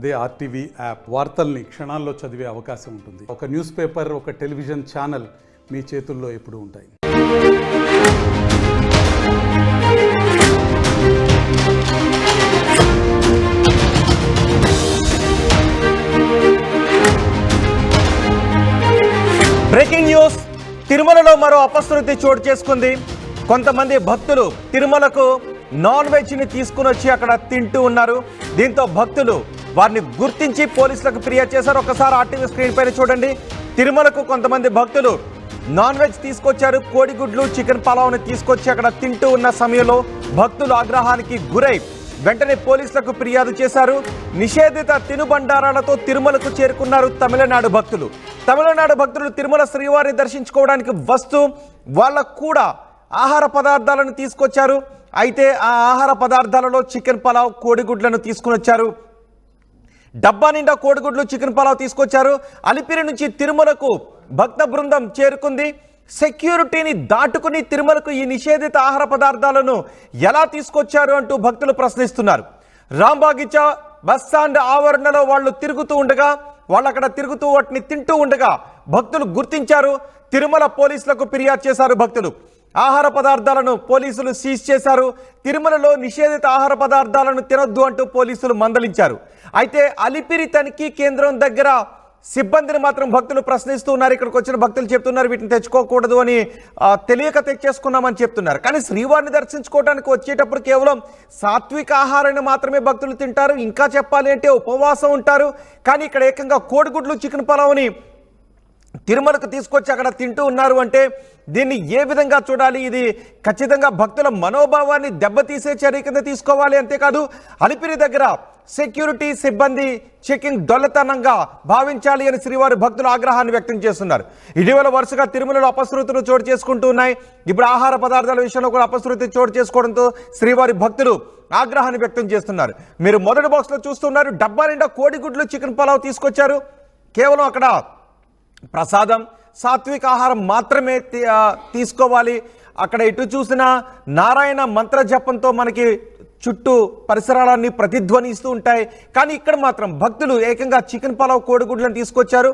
అదే RTV app వార్తల్ని క్షణాల్లో చదివే అవకాశం ఉంటుంది. ఒక న్యూస్ పేపర్, ఒక టెలివిజన్ ఛానల్ మీ చేతుల్లో ఎప్పుడూ ఉంటాయి. Breaking news. తిరుమలలో మరో అపశృతి చోటు చేసుకుంది. కొంతమంది భక్తులు తిరుమలకు నాన్ వెజ్ ని తీసుకుని వచ్చి అక్కడ తింటూ ఉన్నారు. దీంతో భక్తులు వారిని గుర్తించి పోలీసులకు ఫిర్యాదు చేశారు. ఒకసారి ఆర్టీవీ స్క్రీన్ పైన చూడండి. తిరుమలకు కొంతమంది భక్తులు నాన్ వెజ్ తీసుకొచ్చారు. కోడిగుడ్లు, చికెన్ పలావ్ని తీసుకొచ్చి అక్కడ తింటూ ఉన్న సమయంలో భక్తులు ఆగ్రహానికి గురై వెంటనే పోలీసులకు ఫిర్యాదు చేశారు. నిషేధిత తినుబండారాలతో తిరుమలకు చేరుకున్నారు తమిళనాడు భక్తులు. తమిళనాడు భక్తులు తిరుమల శ్రీవారిని దర్శించుకోవడానికి వస్తూ వాళ్ళకు కూడా ఆహార పదార్థాలను తీసుకొచ్చారు. అయితే ఆ ఆహార పదార్థాలలో చికెన్ పలావ్, కోడిగుడ్లను తీసుకుని వచ్చారు. డబ్బా నిండా కోడిగుడ్లు, చికెన్ పలావ్ తీసుకొచ్చారు. అలిపిరి నుంచి తిరుమలకు భక్త బృందం చేరుకుంది. సెక్యూరిటీని దాటుకుని తిరుమలకు ఈ నిషేధిత ఆహార పదార్థాలను ఎలా తీసుకొచ్చారు అంటూ భక్తులు ప్రశ్నిస్తున్నారు. రాంబాగిచా బస్ స్టాండ్ ఆవరణలో వాళ్ళు తిరుగుతూ ఉండగా, వాళ్ళు అక్కడ తిరుగుతూ వాటిని తింటూ ఉండగా భక్తులు గుర్తించారు. తిరుమల పోలీసులకు ఫిర్యాదు చేశారు. భక్తులు ఆహార పదార్థాలను పోలీసులు సీజ్ చేశారు. తిరుమలలో నిషేధిత ఆహార పదార్థాలను తినొద్దు అంటూ పోలీసులు మందలించారు. అయితే అలిపిరి తనిఖీ కేంద్రం దగ్గర సిబ్బందిని మాత్రం భక్తులు ప్రశ్నిస్తూ ఉన్నారు. ఇక్కడికి వచ్చిన భక్తులు చెప్తున్నారు వీటిని తెచ్చుకోకూడదు అని, తెలియక తెచ్చేసుకున్నామని చెప్తున్నారు. కానీ శ్రీవారిని దర్శించుకోవడానికి వచ్చేటప్పుడు కేవలం సాత్విక ఆహారాన్ని మాత్రమే భక్తులు తింటారు. ఇంకా చెప్పాలి అంటే ఉపవాసం ఉంటారు. కానీ ఇక్కడ ఏకంగా కోడిగుడ్లు, చికెన్ పలావ్ని తిరుమలకు తీసుకొచ్చి అక్కడ తింటూ ఉన్నారు అంటే దీన్ని ఏ విధంగా చూడాలి? ఇది ఖచ్చితంగా భక్తుల మనోభావాన్ని దెబ్బతీసే చర్య కింద తీసుకోవాలి. అంతేకాదు అలిపిరి దగ్గర సెక్యూరిటీ సిబ్బంది చెకింగ్ దొల్లతనంగా భావించాలి అని శ్రీవారి భక్తులు ఆగ్రహాన్ని వ్యక్తం చేస్తున్నారు. ఇటీవల వరుసగా తిరుమలలో అపశృతులు చోటు చేసుకుంటూ ఉన్నాయి. ఇప్పుడు ఆహార పదార్థాల విషయంలో కూడా అపశృతి చోటు చేసుకోవడంతో శ్రీవారి భక్తులు ఆగ్రహాన్ని వ్యక్తం చేస్తున్నారు. మీరు మొదటి బాక్స్లో చూస్తున్నారు. డబ్బా నిండా కోడిగుడ్లు, చికెన్ పలావ్ తీసుకొచ్చారు. కేవలం అక్కడ ప్రసాదం, సాత్విక ఆహారం మాత్రమే తీసుకోవాలి. అక్కడ ఎటు చూసినా నారాయణ మంత్ర జపంతో మనకి చుట్టూ పరిసరాలన్నీ ప్రతిధ్వనిస్తూ ఉంటాయి. కానీ ఇక్కడ మాత్రం భక్తులు ఏకంగా చికెన్ పలావ్, కోడిగుడ్లను తీసుకొచ్చారు.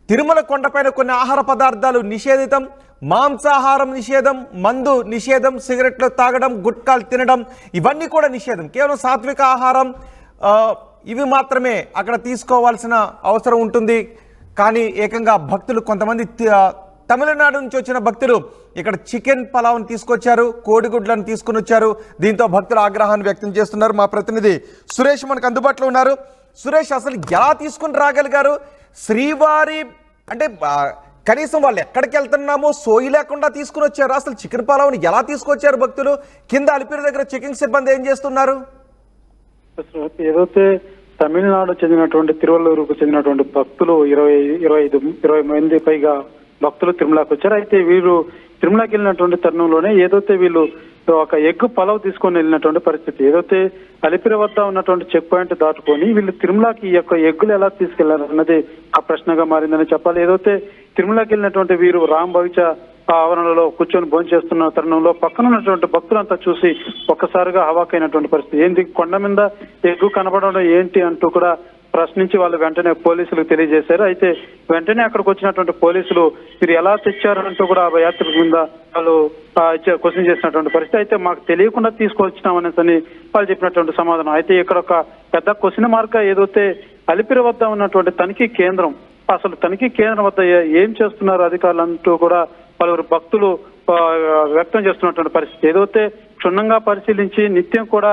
తిరుమల కొండపైన కొన్ని ఆహార పదార్థాలు నిషేధితం. మాంసాహారం నిషేధం, మందు నిషేధం, సిగరెట్లు తాగడం, గుట్కాలు తినడం ఇవన్నీ కూడా నిషేధం. కేవలం సాత్విక ఆహారం ఇవి మాత్రమే అక్కడ తీసుకోవాల్సిన అవసరం ఉంటుంది. కానీ ఏకంగా భక్తులు కొంతమంది తమిళనాడు నుంచి వచ్చిన భక్తులు ఇక్కడ చికెన్ పలావ్ని తీసుకొచ్చారు, కోడిగుడ్లను తీసుకుని వచ్చారు. దీంతో భక్తులు ఆగ్రహాన్ని వ్యక్తం చేస్తున్నారు. మా ప్రతినిధి సురేష్ మనకు అందుబాటులో ఉన్నారు. సురేష్, అసలు ఎలా తీసుకుని రాగలిగారు? శ్రీవారి అంటే కనీసం వాళ్ళు ఎక్కడికి వెళ్తున్నామో సోయి లేకుండా తీసుకుని వచ్చారు. అసలు చికెన్ పలావ్ని ఎలా తీసుకొచ్చారు భక్తులు? కింద అలిపిరి దగ్గర చెకింగ్ సిబ్బంది ఏం చేస్తున్నారు? ఏదైతే తమిళనాడు చెందినటువంటి తిరువల్లూరుకు చెందినటువంటి భక్తులు 20 మంది పైగా భక్తులు తిరుమలకు వచ్చారు. అయితే వీళ్ళు తిరుమలకి వెళ్ళినటువంటి తరుణంలోనే ఏదైతే వీళ్ళు ఒక ఎగ్ పలావ్ తీసుకొని వెళ్ళినటువంటి పరిస్థితి. ఏదైతే అలిపిరి వద్ద ఉన్నటువంటి చెక్ పాయింట్ దాటుకొని వీళ్ళు తిరుమలకి ఈ యొక్క ఎగ్గులు ఎలా తీసుకెళ్లారు అన్నది ఆ ప్రశ్నగా మారిందని చెప్పాలి. ఏదైతే తిరుమలకి వెళ్ళినటువంటి వీరు రాంబాగిచా ఆవరణలో కూర్చొని భోంచేస్తున్న తరుణంలో పక్కన ఉన్నటువంటి భక్తులంతా చూసి ఒక్కసారిగా హవాకైనటువంటి పరిస్థితి. ఏంటి కొండ మీద ఎగ్గు కనబడడం ఏంటి అంటూ కూడా ప్రశ్నించి వాళ్ళు వెంటనే పోలీసులకు తెలియజేశారు. అయితే వెంటనే అక్కడికి వచ్చినటువంటి పోలీసులు మీరు ఎలా తెచ్చారు అంటూ కూడా ఆ యాత్రికుల మీద వాళ్ళు క్వశ్చన్ చేసినటువంటి పరిస్థితి. అయితే మాకు తెలియకుండా తీసుకొచ్చినామనేసి వాళ్ళు చెప్పినటువంటి సమాధానం. అయితే ఇక్కడ ఒక పెద్ద క్వశ్చన్ మార్క్ ఏదైతే అలిపిరి వద్ద ఉన్నటువంటి తనిఖీ కేంద్రం, అసలు తనిఖీ కేంద్రం వద్ద ఏం చేస్తున్నారు అధికారులు అంటూ కూడా పలువురు భక్తులు వ్యక్తం చేస్తున్నటువంటి పరిస్థితి. ఏదైతే క్షుణ్ణంగా పరిశీలించి నిత్యం కూడా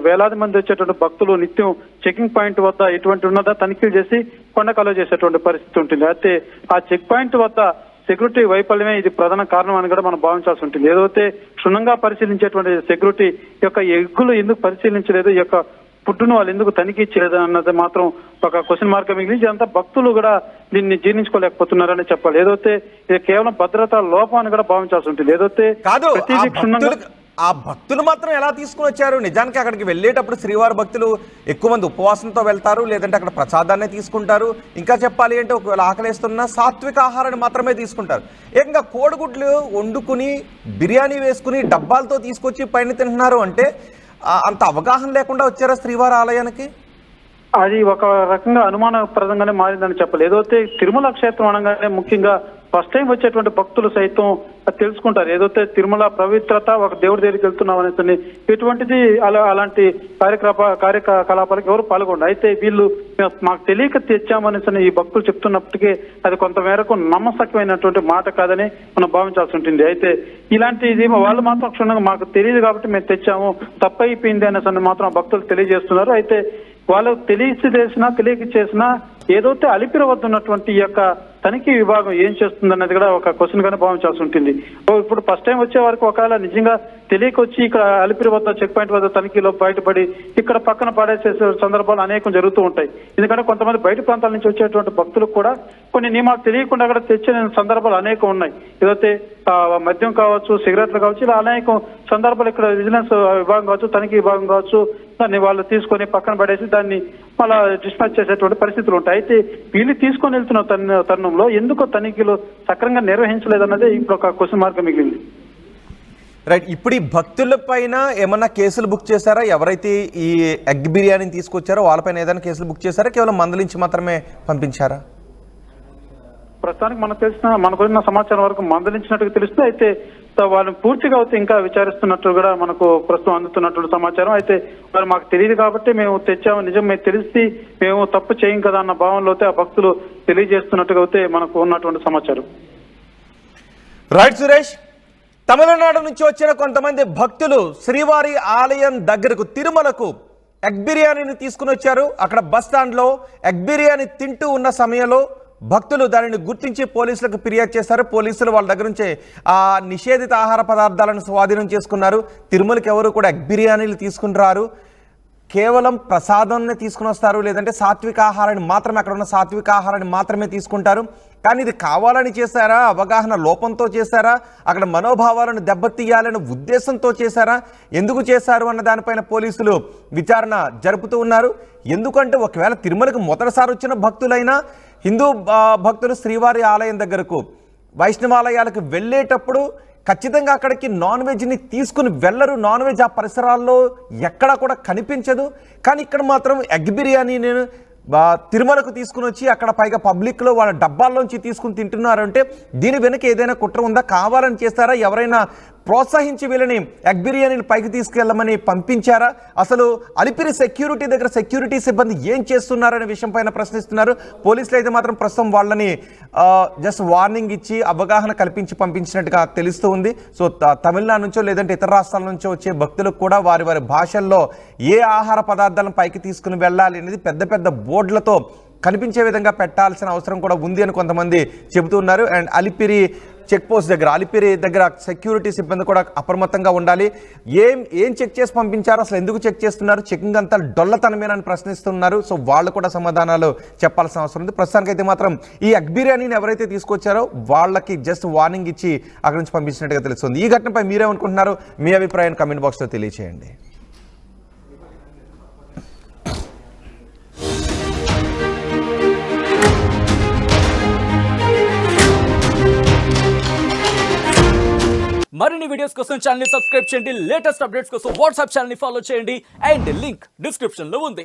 వేలాది మంది వచ్చేటువంటి భక్తులు నిత్యం చెకింగ్ పాయింట్ వద్ద ఎటువంటి ఉన్నదా తనిఖీలు చేసి కొండకలో చేసేటువంటి పరిస్థితి ఉంటుంది. అయితే ఆ చెక్ పాయింట్ వద్ద సెక్యూరిటీ వైఫల్యమే ఇది ప్రధాన కారణం అని కూడా మనం భావించాల్సి ఉంటుంది. ఏదైతే క్షుణ్ణంగా పరిశీలించేటువంటి సెక్యూరిటీ యొక్క ఎగ్గులు ఎందుకు పరిశీలించలేదు, ఈ యొక్క ఫుడ్ను వాళ్ళు ఎందుకు తనిఖీ చేయలేదు అన్నది మాత్రం ఒక క్వశ్చన్ మార్క్ మిగిలింది. ఇదంతా భక్తులు కూడా దీన్ని జీర్ణించుకోలేకపోతున్నారని చెప్పాలి. ఏదైతే ఇది కేవలం భద్రతా లోపం అని కూడా భావించాల్సి ఉంటుంది. ఏదైతే ఆ భక్తులు మాత్రం ఎలా తీసుకుని వచ్చారు? నిజానికి అక్కడికి వెళ్ళేటప్పుడు శ్రీవారి భక్తులు ఎక్కువ మంది ఉపవాసంతో వెళ్తారు, లేదంటే అక్కడ ప్రసాదాన్ని తీసుకుంటారు. ఇంకా చెప్పాలి అంటే ఒకవేళ ఆకలిస్తున్న సాత్విక ఆహారాన్ని మాత్రమే తీసుకుంటారు. ఏకంగా కోడిగుడ్లు వండుకుని బిర్యానీ వేసుకుని డబ్బాలతో తీసుకొచ్చి పైన తింటున్నారు అంటే అంత అవగాహన లేకుండా వచ్చారా శ్రీవారి ఆలయానికి? అది ఒక రకంగా అనుమానప్రదంగానే మారిందని చెప్పాలి. ఏదైతే తిరుమల క్షేత్రం అనగానే ముఖ్యంగా ఫస్ట్ టైం వచ్చేటువంటి భక్తులు సైతం తెలుసుకుంటారు. ఏదైతే తిరుమల పవిత్రత, ఒక దేవుడి దగ్గరికి వెళ్తున్నాం అనేసి ఎటువంటిది అలాంటి కార్యకలాపాలకు ఎవరు పాల్గొంటారు. అయితే వీళ్ళు మాకు తెలియక తెచ్చామనేసి ఈ భక్తులు చెప్తున్నప్పటికీ అది కొంత మేరకు నమ్మశక్యమైనటువంటి మాట కాదని మనం భావించాల్సి ఉంటుంది. అయితే ఇలాంటిది వాళ్ళు మాత్రం క్షుణ్ణంగా మాకు తెలియదు కాబట్టి మేము తెచ్చాము, తప్పైపోయింది అనేసి మాత్రం భక్తులు తెలియజేస్తున్నారు. అయితే వాళ్ళు తెలిసి చేసినా తెలియక చేసినా ఏదైతే అలిపిరి వద్ద ఉన్నటువంటి ఈ యొక్క తనిఖీ విభాగం ఏం చేస్తుందన్నది కూడా ఒక క్వశ్చన్ గానే భావించాల్సి ఉంటుంది. ఇప్పుడు ఫస్ట్ టైం వచ్చే వరకు ఒకవేళ నిజంగా తెలియక వచ్చి ఇక్కడ అలిపిరి వద్ద చెక్ పాయింట్ వద్ద తనిఖీలో బయటపడి ఇక్కడ పక్కన పడేసే సందర్భాలు అనేకం జరుగుతూ ఉంటాయి. ఎందుకంటే కొంతమంది బయట ప్రాంతాల నుంచి వచ్చేటువంటి భక్తులకు కూడా కొన్ని నియమాలు తెలియకుండా అక్కడ తెచ్చిన సందర్భాలు అనేకం ఉన్నాయి. ఏదైతే మద్యం కావచ్చు, సిగరెట్లు కావచ్చు, ఇలా అనేక సందర్భాలు ఇక్కడ విజిలెన్స్ విభాగం కావచ్చు, తనిఖీ విభాగం కావచ్చు, దాన్ని వాళ్ళు తీసుకొని పక్కన పడేసి దాన్ని మళ్ళా డిస్పాచ్ చేసేటువంటి పరిస్థితులు ఉంటాయి. అయితే వీళ్ళు తీసుకొని వెళ్తున్న తరుణంలో ఎందుకో తనిఖీలు సక్రమంగా నిర్వహించలేదన్నదే ఇప్పుడు ఒక క్వశ్చన్ మార్క్ మిగిలింది. రైట్, ఇప్పుడు ఈ భక్తుల పైన ఏమన్నా కేసులు బుక్ చేశారా? ఎవరైతే ఈ ఎగ్ బిర్యానీని తీసుకొచ్చారో వాళ్ళపైన ఏదైనా కేసులు బుక్ చేశారా? కేవలం మందలించి మాత్రమే పంపించారా? ప్రస్తుతానికి మనకున్న సమాచారం వరకు మందలించినట్టుగా తెలుస్తుంది. అయితే వాళ్ళని పూర్తిగా అయితే ఇంకా విచారిస్తున్నట్టు కూడా మనకు ప్రస్తుతం అందుతున్నటువంటి సమాచారం. అయితే వాళ్ళు మాకు తెలియదు కాబట్టి మేము తెచ్చాము, నిజం మేము తెలిసి మేము తప్పు చేయం కదా అన్న భావనలో అయితే ఆ భక్తులు తెలియజేస్తున్నట్టుగా అయితే మనకు ఉన్నటువంటి సమాచారం. రైట్ సురేష్, తమిళనాడు నుంచి వచ్చిన కొంతమంది భక్తులు శ్రీవారి ఆలయం దగ్గరకు తిరుమలకు ఎగ్ బిర్యానీని తీసుకుని వచ్చారు. అక్కడ బస్ స్టాండ్లో ఎగ్ బిర్యానీ తింటూ ఉన్న సమయంలో భక్తులు దానిని గుర్తించి పోలీసులకు ఫిర్యాదు చేశారు. పోలీసులు వాళ్ళ దగ్గర నుంచి ఆ నిషేధిత ఆహార పదార్థాలను స్వాధీనం చేసుకున్నారు. తిరుమలకి ఎవరు కూడా ఎగ్ బిర్యానీలు తీసుకుని రారు, కేవలం ప్రసాదాన్ని తీసుకుని వస్తారు, లేదంటే సాత్విక ఆహారాన్ని మాత్రమే, అక్కడ ఉన్న సాత్విక ఆహారాన్ని మాత్రమే తీసుకుంటారు. కానీ ఇది కావాలని చేశారా, అవగాహన లోపంతో చేశారా, అక్కడ మనోభావాలను దెబ్బతీయాలనే ఉద్దేశంతో చేశారా, ఎందుకు చేశారు అన్న దానిపైన పోలీసులు విచారణ జరుపుతూ ఉన్నారు. ఎందుకంటే ఒకవేళ తిరుమలకు మొదటిసారి వచ్చిన భక్తులైనా, హిందూ భక్తులు శ్రీవారి ఆలయం దగ్గరకు వైష్ణవాలయాలకు వెళ్ళేటప్పుడు ఖచ్చితంగా అక్కడికి నాన్ వెజ్ని తీసుకుని వెళ్ళరు. నాన్ వెజ్ ఆ పరిసరాల్లో ఎక్కడా కూడా కనిపించదు. కానీ ఇక్కడ మాత్రం ఎగ్ బిర్యానీని తిరుమలకు తీసుకుని వచ్చి అక్కడ పైగా పబ్లిక్లో వాళ్ళ డబ్బాల్లోంచి తీసుకుని తింటున్నారంటే దీని వెనుక ఏదైనా కుట్ర ఉందా? కావాలని చేస్తారా? ఎవరైనా ప్రోత్సహించి వీళ్ళని ఎగ్ బిర్యానీని పైకి తీసుకెళ్ళమని పంపించారా? అసలు అలిపిరి సెక్యూరిటీ దగ్గర సెక్యూరిటీ సిబ్బంది ఏం చేస్తున్నారనే విషయం పైన ప్రశ్నిస్తున్నారు. పోలీసులు అయితే మాత్రం ప్రస్తుతం వాళ్ళని జస్ట్ వార్నింగ్ ఇచ్చి అవగాహన కల్పించి పంపించినట్టుగా తెలుస్తూ ఉంది. సో తమిళనాడు నుంచో లేదంటే ఇతర రాష్ట్రాల నుంచో వచ్చే భక్తులకు కూడా వారి వారి భాషల్లో ఏ ఆహార పదార్థాలను పైకి తీసుకుని వెళ్ళాలి అనేది పెద్ద పెద్ద బోర్డులతో కనిపించే విధంగా పెట్టాల్సిన అవసరం కూడా ఉంది అని కొంతమంది చెబుతున్నారు. అండ్ అలిపిరి చెక్ పోస్ట్ దగ్గర, అలిపిరి దగ్గర సెక్యూరిటీ సిబ్బంది కూడా అప్రమత్తంగా ఉండాలి. ఏం చెక్ చేసి పంపించారు, అసలు ఎందుకు చెక్ చేస్తున్నారు, చెకింగ్ అంతా డొల్లతనమేనని ప్రశ్నిస్తున్నారు. సో వాళ్ళు కూడా సమాధానాలు చెప్పాల్సిన అవసరం ఉంది. ప్రస్తుతానికి అయితే మాత్రం ఈ ఎగ్ బిర్యానీని ఎవరైతే తీసుకొచ్చారో వాళ్ళకి జస్ట్ వార్నింగ్ ఇచ్చి అక్కడి నుంచి పంపించినట్టుగా తెలుస్తుంది. ఈ ఘటనపై మీరేమనుకుంటున్నారు? మీ అభిప్రాయాన్ని కమెంట్ బాక్స్లో తెలియచేయండి. మరిన్ని వీడియోస్ కోసం ఛానల్ ని సబ్స్క్రైబ్ చేయండి. లేటెస్ట్ అప్డేట్స్ కోసం వాట్సాప్ ఛానల్ ని ఫాలో చేయండి. అండ్ లింక్ డిస్క్రిప్షన్ లో ఉంది.